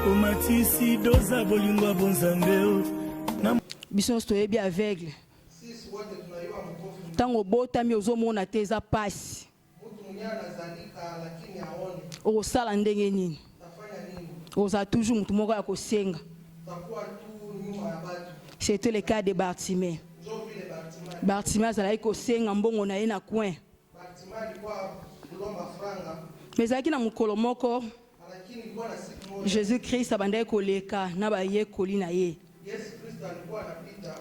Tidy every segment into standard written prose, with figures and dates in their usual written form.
Omatisi doza bolingo bonzambeo. Biso toyebi aveugle. Tango botami ozomona te eza pasi. Osala ndenge nini? Oza toujours mutu moko ya kosenga. C'était le cas de Bartimée. Bartimée azalaki kosenga mbongo na ye na coin. Mais azalaki na mokolo moko Jésus-Christ abandaki koleka na bayekoli na ye.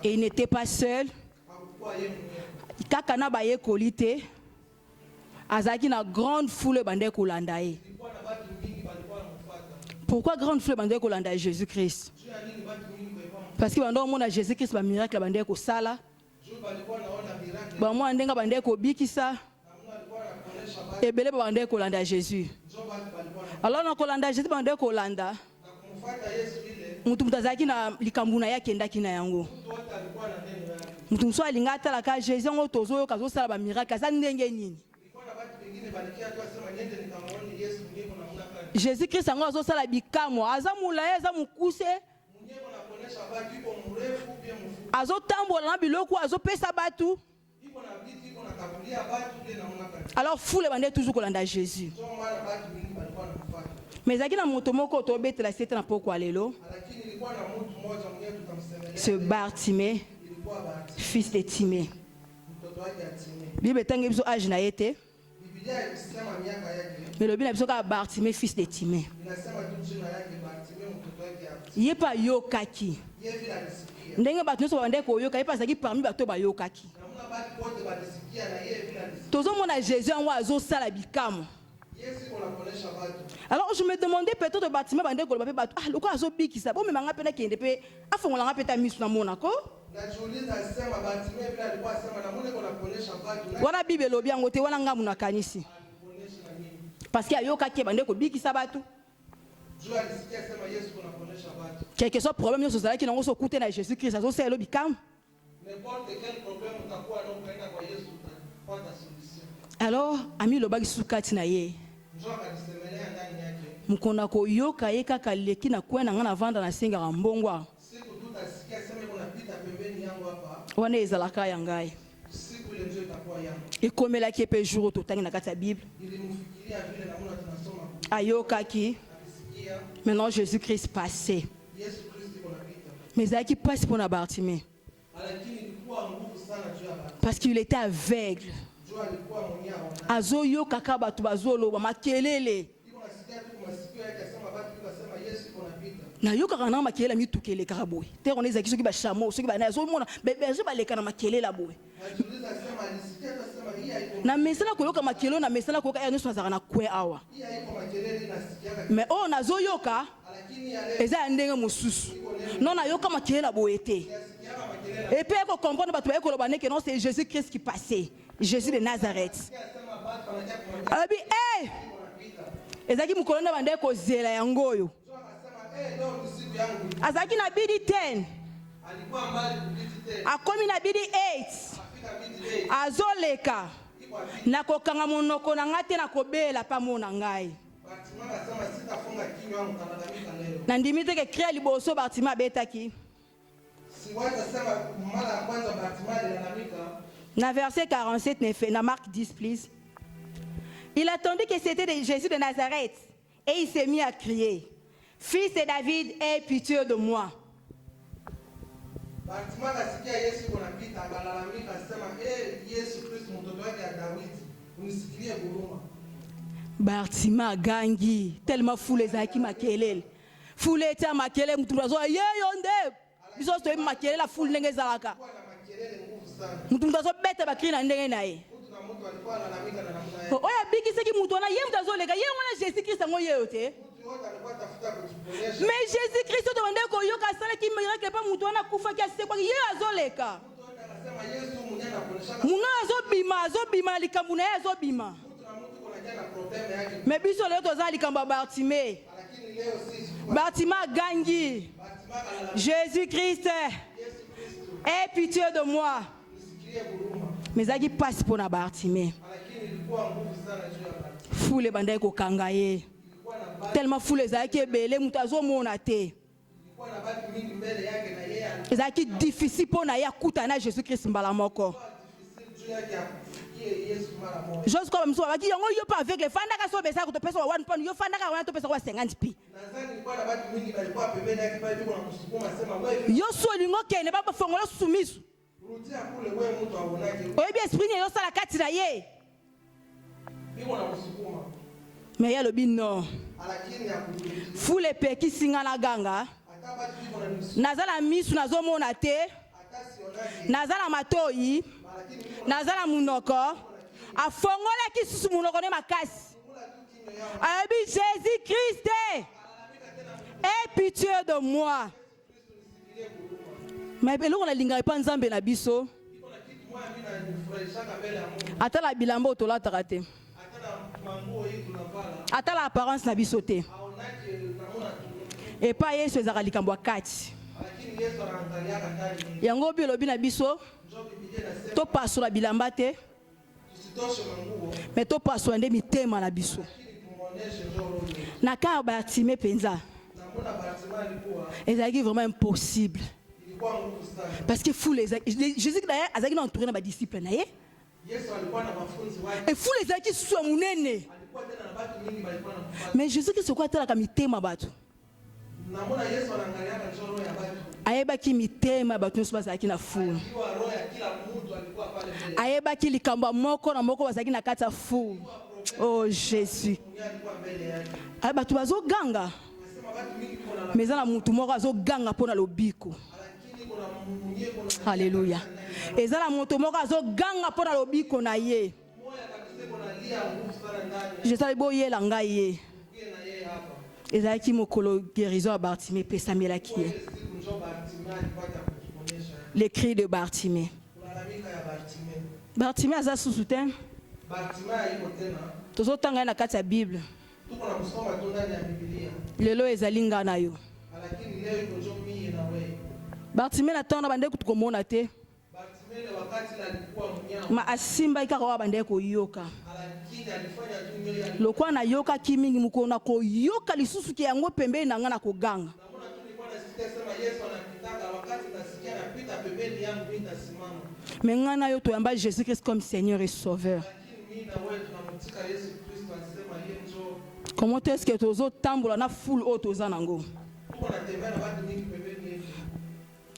Et il n'était pas seul. Kaka na bayekoli te. Azalaki na grande foule bandaki kolanda ye. Pourquoi grande foule bandaki kolanda Jésus-Christ? Parce que pendant mon Jésus-Christ ba miracle bandaki kosala. Ba mo ndenga bandaki kobikisa. Ebele bandaki kolanda Jésus. Alors na kolanda Jésus bandaki kolanda. Mutu mutazaki na likambu na yake ndaki na yango. Mutu mso alinga tala ka Jésus ngo tozo kazo sala ba miracle asa ndenge nini? Jésus-Christ ango azo sala bikamo aza mulaye aza mukuse. Azo tambola na biloko azo pesa batu. Alors foule bande toujours kolanda Jésus. Mais zaki na moto moko to betela sete na poko alelo. Ce Bartimée, fils de Timée. Bible tangi biso âge na yete. Mais le bien biso ka Bartimée fils de Timée. Yepa yokaki. Ndenge bato so bande ko yoka yepa zaki parmi bato ba yokaki. Tozo mona Jésus en wa azo sala bikamo. Alors je me demandais peut-être Bartimée bande ko ba bato ah loko azo bikisa bo me manga pena kende pe afongola nga peta misu na mona ko. Wana Bible lobi yango te wana ngamu na kanisi. Parce que ayokaki bande ko bikisa bato. Quel que soit le problème, nous allons nous écouter na Jésus-Christ. C'est le bicam. Alors, ami le bagi sukati na ye. Mukona ko yoka ye kaka leki na kwena ngana vanda na singa mbongwa. Wana ezalaka yangai. Ekomela ki pe jour totangi na kati ya Bible. Ayoka ki. Maintenant Jésus-Christ passait. Mais il qui passe pour Bartimée. Parce qu'il était aveugle. Azoyo kakaba tubazolo makelele. Na yo kakana makelele mi tukele karaboy. Te on les aki qui ba chamo, ceux qui ba na zo mona beje ba leka na makelele la boy. Na mesala ko yoka makelo na mesala ko ka nso azaka na kwe awa. Mais on azo yoka eza ndenge mususu. Non na yoka makelo la boyete. Et puis ko comprendre ba to ko lobane que non c'est Jésus-Christ qui passait. Jésus de Nazareth. Abi eh ezaki mukolona bande ko zela yangoyo. Azaki na bidi 10. Akomi na bidi 8. Azoleka. Na kokanga monoko na ngate na kobela pa mona ngai. Na ndimite ke créer liboso Bartimée betaki. Na verset 47 na Marc 10 please. Il attendit que c'était Jésus de Nazareth et il s'est mis à crier. Fils de David, aie pitié de moi. Bartimée gangi tellement foule ezaki makelele. Foule eta makelele mutu bazo ye yonde. Biso to makelele la foule ndenge zalaka. Mutu bazo beta bakri na ndenge na ye. Oya biki seki mutu na ye mutazo leka ye wana Jésus-Christ ngo ye yote. Mais Jésus-Christ demandé ko yoka sala ki miracle pas mutu na kufa ki asekwa ye azoleka. Muna azobima likambu na ye azobima. Mais biso leo toza likamba Bartimée. Bartimée gangi. Jésus-Christ, aie pitié de moi. Mais ça qui passe pour la Bartimée. Foule bandai ko kangaye. tellement foule ezalaki ebele moto azomona te ezalaki difficile mpo na ye akutana na Jésus Christ mbala moko. J'ose comme ça, il y a pas avec les fans qui sont baissés à côté personne one pound, yo fanda ka wana to pesa kwa 50 pi. Yo so lingo kene ba fongola soumiso. Oye bien esprit yo sala kati na ye. Mais il y a le bin non. Foule pe ki singa na ganga. Nazala misu nazomona te. Nazala matoi. Nazala munoko. A fongola ki susu munoko ne makasi. Abi Jésus Christ. Aie pitié de moi. Mais on a linga pas nzambe na biso. Ata la bilambo to la tarate. Ata la apparence na biso te. Et pas yesu ezaka likambo kati. Yango bilobi na biso. To paso la bilamba te. Mais to paso ande mitema na biso. Na ka Bartimée penza. Ezaki vraiment impossible. Parce que fou les Jésus d'ailleurs azaki na entouré na ba disciples na ye. Et fou les qui sont munene. Mais Jésus qui se quoi tela ka mitema bato. Ayeba ki mitema bato nso bazaki na fou. Ayeba ki likamba moko na moko bazaki na kata fou. Oh Jésus. Ayeba tu bazo ganga. Mais na mutu moko azo ganga pona lobiko. Alléluia. Ezala moto moko azo ganga pona lobiko na ye. Je sais boye la ngai ye. Ezala ki mokolo guérison à Bartimée pesa melaki ye. Les cris de Bartimée. Bartimée aza soutien. Tozo tanga na kati ya Bible. Lelo ezali nga na yo. Bartimée na tona bande kutukomona te. Ma asimba ikaka bande ko yoka. Lokwa na yoka kimingi mukona ko yoka lisusu ki yango pembe na ngana ko ganga. Mais ngana yo to yamba Jésus Christ comme Seigneur et Sauveur. Comment est-ce que tozo tambola na foule otoza nango?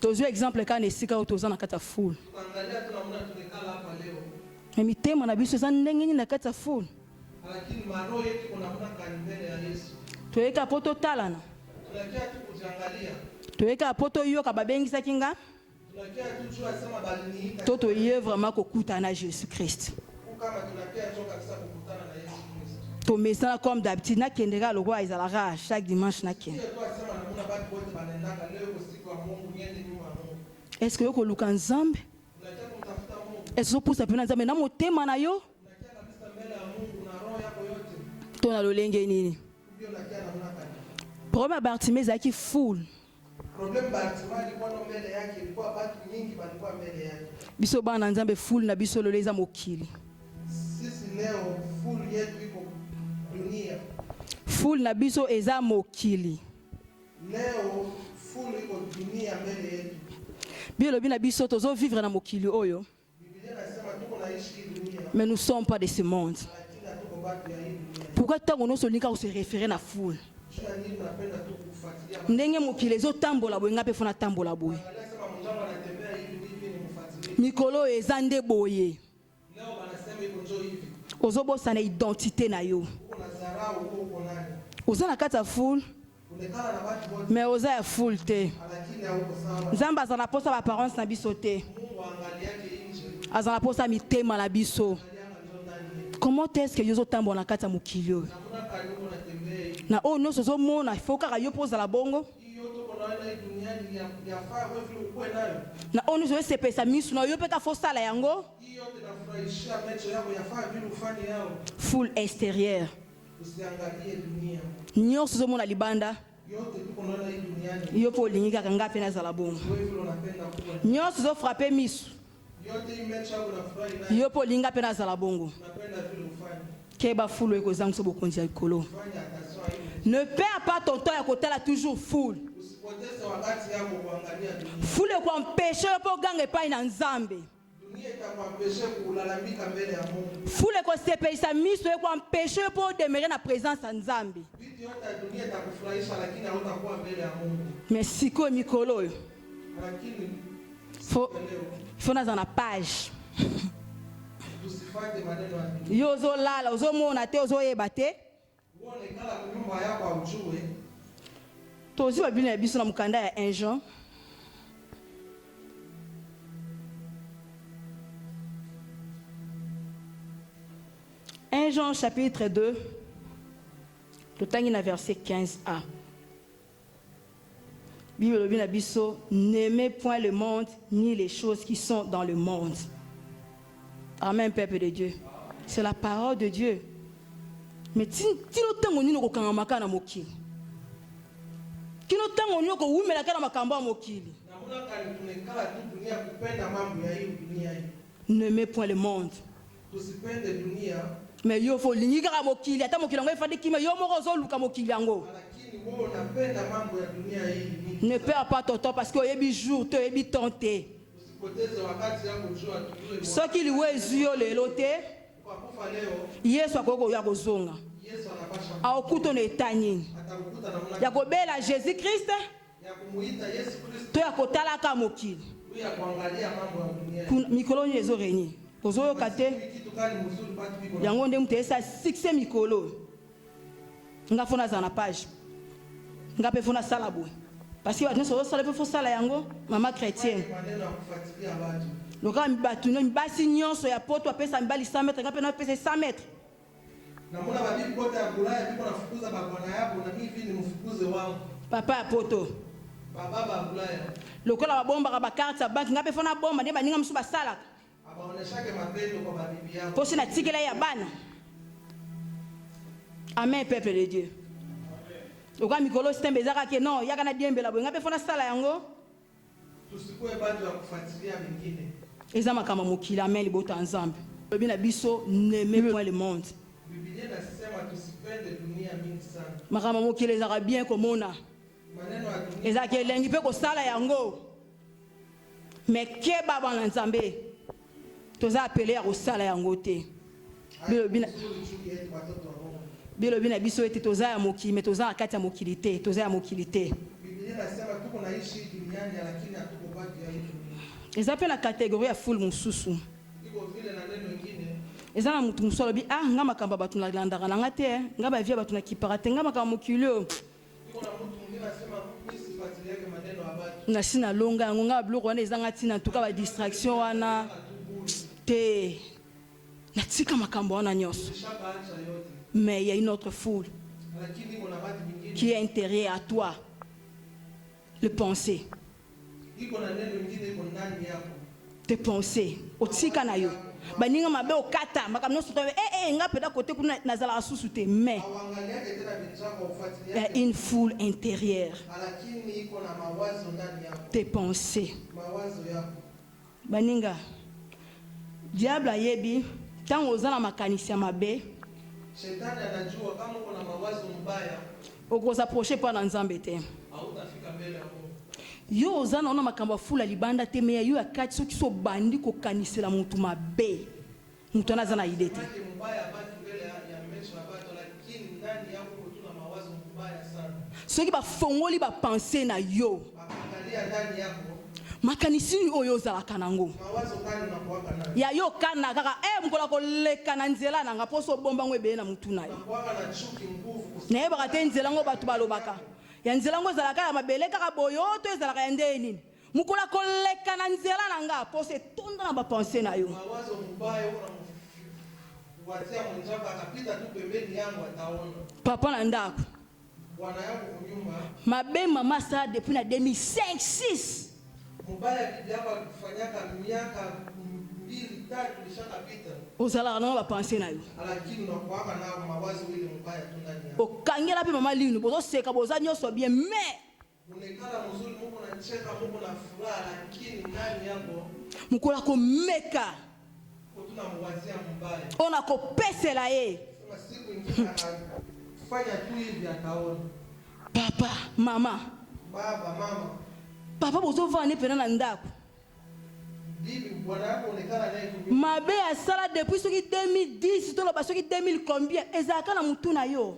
Tozo exemple quand esika otoza na kata foule. Mais mitema na biso za ndenge na kata foule. Toyeka poto talana. Toyeka poto yoka babengisa kinga. Toto yé vraiment kokuta na Jésus Christ. To mesa comme d'habitude na kendera le roi izalara chaque dimanche na ken. Est-ce que yoko luka nzambe? Est-ce que pour ça pena nzambe na motema na yo? To na lolenge nini? Problème Bartimée zaki foule. Problème Bartimée ilikuwa mbele yake, ilikuwa watu nyingi walikuwa mbele yake. Biso bana nzambe foule na biso loleza mokili. Sisi leo foule yetu iko dunia. Foule na biso eza mokili. Leo foule iko dunia mbele yetu. Bilo bina biso tozo vivre na mokili oyo. Biblia inasema tuko naishi dunia. Mais nous sommes pas de ce monde. Pourquoi tant on se lika se référer na foule? Ndenge mokili zo tambola boye ngape fona tambola boye. Mikolo ezande boye. Ozobosa na identité na yo. Oza na kata foule. Mais oza ya foule te. Nzamba za na posa ba apparence na biso te. Azana posa mitema na biso. Comment est-ce que yo zo tambola na kata mokili yo? Na oh non sozo mona foka ka yo posa la bongo. Na oh nous se pesa misu na yo peka fosa la yango. Full extérieur. Nyo sozo mona libanda. Yo po lingika kanga pena za la bongo. Nyo sozo frapper misu. Yo po linga pena za la bongo. Keba foule ko zang so bokonzi ya kolo. Ne perds pas ton temps à côté là toujours foule. Foule ko empêcher pour gagner pas na nzambe. Foule ko sepelisa miso ko empêcher pour demeurer na présence ya nzambe. Mais siko mikolo yo. Faut na na page. Yo zo lala, ozo mona te, ozo yeba te. Tozi wa bina ya biso na mukanda ya 1 Jean. 1 Jean chapitre 2, le verset 15a. Bible bina biso, n'aimez point le monde ni les choses qui sont dans le monde. Amen, peuple de Dieu. C'est la parole de Dieu. Mais si nous tango ni ko kanga makana mokili. Kino tango ni ko wumela kana makamba mokili. N'aimez point le monde. Mais yo faut linga mokili, ata mokili ngo ifadi kima yo moko zo luka mokili yango. Ne perds pas ton temps parce que yebi jour te yebi tenté. Ce qui lui est lelo te Yesu akoko ya kozonga a okuto ne tani ya kobela Jésus Christ to ya kotala ka mokili mikolo ni ezo reni kozo kate yango nde mute esa 6 mikolo nga fona za na page nga pe fona sala boy parce que nous sommes salés pour sala yango maman chrétienne le grand batu no basi nyonso ya poto apesa mbali 100 mètres nga pe na pesa 100 mètres na mona ba bibi poto ya bulaya biko nafukuza babona yabo na mimi vini mfukuze wangu papa ya poto baba ba bulaya lokola babomba ba carte ya bank nga pe fona bomba nde baninga musu basala abaoneshake mapendo kwa babibi yabo posi na tikela ya bana. Amen, peuple de Dieu. Oka mikolo sitembe zaka ke non yaka na diembela bo ngape fona sala yango tusikuwe bantu ya kufuatilia mengine ezama kama mokili. Amen, libota nzambe lobi na biso n'aimez point le monde. Biblia nasema tusipende dunia mingi sana makama mokili ezaka bien komona maneno ya dunia ezaka elengi pe ko sala yango mais keba bana nzambe toza appeler ya ko sala yango te Bilo bina biso ete toza ya mokili me toza akati ya mokili te toza ya mokili te. Biblia nasema tuko naishi duniani lakini hatuko baki ya hii dunia. Ezape na kategoria ya full mususu. Iko vile na neno lingine. Ezana mutu musolo bi nga makamba batu na landaka na ngate nga ba via batu na kiparate nga makamba mokili. Iko na mutu mwingine anasema mimi sifuatiliake maneno ya batu. Na sina longa nga bloko wana ezanga tina tuka ba distraction wana te. Natika makambo wana nyoso. Mais il y a une autre foule qui est intérieure à toi. Le penser. Tes pensées. Otsika na yo. Baninga mabe okata. Makamno soto nga peda côté kuna nazala susute. Mais il y a une foule intérieure. Tes pensées. Baninga. Diable a yebi. Tant ozala makanisia mabe. Shetani anajua kama uko na mawazo mbaya ukozaproche pa na nzambe te hautafika mbele hapo. Yo ozana ona makamba fula libanda te me yo akati soki so bandi ko kanisela mutu mabe mutu anazana ide te mbaya bati mbele ya mesha bato lakini ndani yako kuna mawazo mbaya sana soki ba fongoli ba penser na yo angalia ndani yako makanisi oyo zalaka nango mawazo kani na kuwaka na ya yo kana kaka mkola ko leka na nzela na ngaposo bomba ngwe be na mutu nayo kuwaka na chuki nguvu ne ba ka nzela ngo batu balobaka ya nzela ngo zalaka ya mabele kaka boyo to ezalaka ya ndeni mukola ko leka na nzela na nga pose tonda na ba penser na yo mawazo mbaya watia mwenjaka akapita tu pembeni yangu ataona papa na ndako bwana yako kunyumba mabe mama sa depuis na 2005-6 mubaya kijaba kufanyaka miaka 2-3 lishakapita ozala na ba penser na yo lakini unakuwaka na mawazo ile mbaya tu ndani yako okangela pe mama linu bozo seka boza nyoso bien mais unekala mzuri Mungu anacheka Mungu na furaha lakini ndani yako mkola ko meka utuna mwazia mbaya ona ko pesela ye Papa, mama. Papa bozo vane pena na ndako. Mabe a sala depuis ce qui 2010, to lo baso qui 2000 combien? Ezaka na mutu na yo.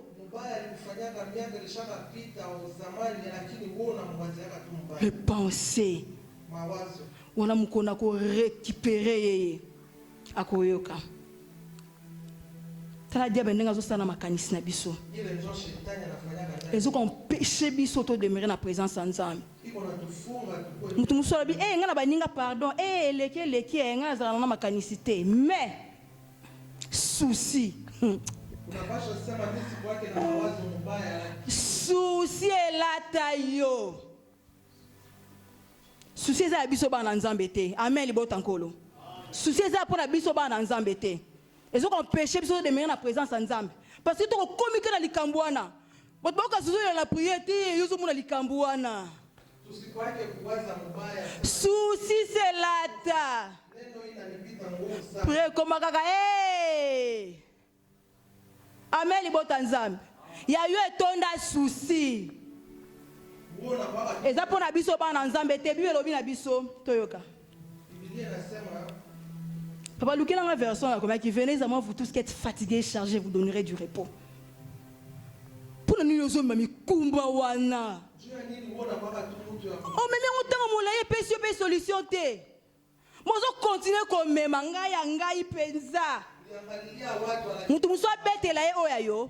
Le penser. On a mukona ko récupérer akoyoka. Tala diable ndenga zo sana makanisi na biso. Ezo ko péché biso to demeurer na présence nzambe. Mutu musolo bi nga na baninga pardon leki nga za na makanisi te mais souci. Souci elata yo. Souci eza biso bana nzambe te. Amen libota nkolo. Souci eza pona biso bana nzambe te. Ezo ko péché biso de mener na présence nzambe. Parce que to ko komika na likambo wana. Boto boka suzo na prière te yozo mona likambo wana. Souci c'est lata. Pré comme kaka Amen libota nzambe. Ya yo etonda souci. Eza pona biso bana nzambe te bibe lobi na biso toyoka. Papa Luke dans la version là qui venez à moi vous tous qui êtes fatigués chargés vous donnerez du repos. Pour nous nous mami kumba wana. Oh mais on t'a molaye pe solution te. Mozo continuer comme ngai penza. Mutu muso betela ye oya yo.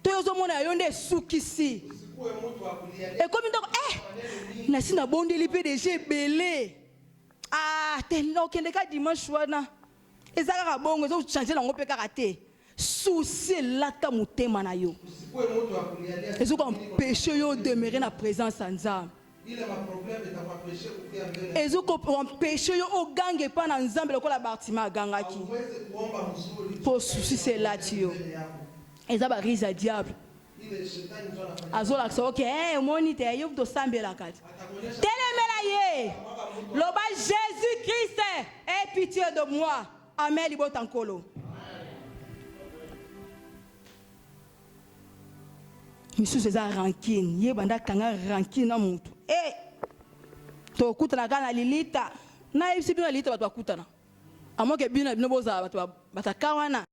To yozo mona yo nde sukisi. Et comme donc na sina bondeli PDG belé. Tellement que les gars dimanche wana ezaka bongo ezo changer lango pe karaté souci lata mutema na yo ezo ko péché yo demeurer na présence nzambe ezo ko péché yo o gange pa na nzambe lokola Bartima gangaki pour souci c'est là yo eza ba risa diable azola so OK monite yo to sambela kati telemela ye loba Jésus-Christ aie pitié de moi. Amen libotankolo. Monsieur César rancune, ye banda kanga rancune na mutu. To kutana kana lilita. Na ibisi bina lilita batu bakutana. Amoke bina bino boza batu batakawana.